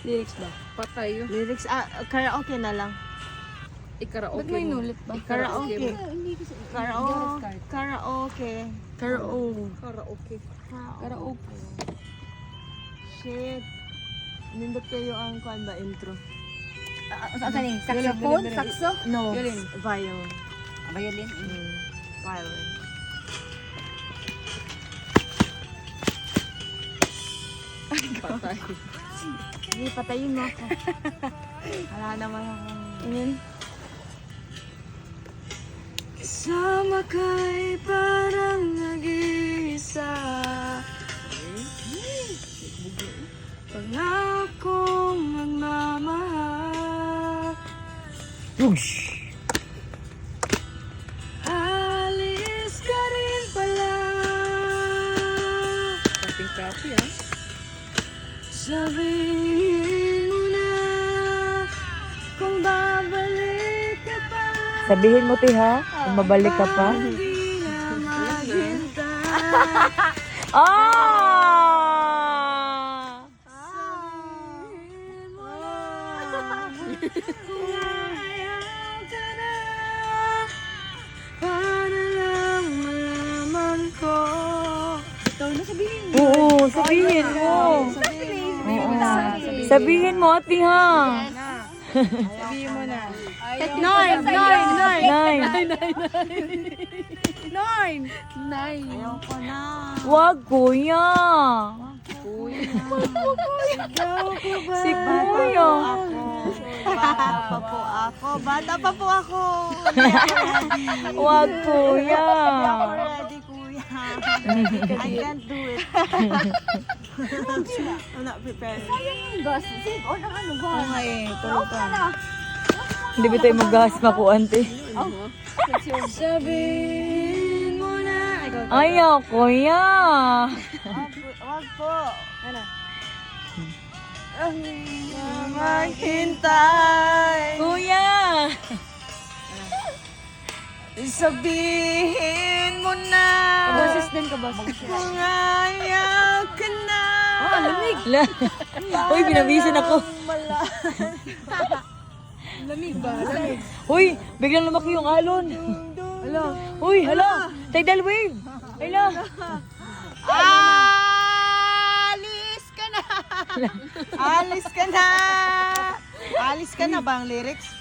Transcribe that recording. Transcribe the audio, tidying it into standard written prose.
Lyrics ba? Patay yun. Lyrics, karaoke na lang. Ikaraoke Ba't may mo. nulit ba? Karaoke. Hindi kasi. Karaoke. Karaoke. Karaoke. Karaoke. Karaoke. Shit. Nindot kayo ang kuan ba intro? Ano yung saxophone? Saxo? No. Violin. Violin. Violin? Violin. Patay. Hindi, patayin mo ako. Wala naman akong... Ayan. Kasama ka'y parang nag-iisa. Pangakong magmamahal. Whoosh! Alis ka rin pala. Kaping kapi ah. Sabihin mo na kung babalik ka pa. Sabihin mo, Tiha, kung mabalik ka pa. Hindi na maghintay. Ah! Sabihin mo na kung ayaw ka na. Para lang malaman ko. Ikaw na sabihin mo. Oo, sabihin mo. Oo. Sabihin mo, Tiha. Sabihin mo na. Nine. Ayaw ko na. Wag, kuya. Sigaw ko ba? Si kuya. Bata pa po ako. Wag, kuya. Hindi ako ready, kuya. I can't do it. I'm not prepared. Oo nga eh, tulog ka. Hindi ba tayo mag-gas makuan, te? Sabihin mo na. Ayaw, kuya. Wag po. Ano? Maghintay. Kuya. Sabihin mo na. Boses din ka ba? Kung ayaw ka na. Lamig. Uy, binabisan ako. Lamig ba? Lamig. Uy, biglang lumaki yung alon. Hello. Uy, hala. Tidal wave. Hala. Alis ka na. Alis ka na. Alis ka na ba ang lyrics?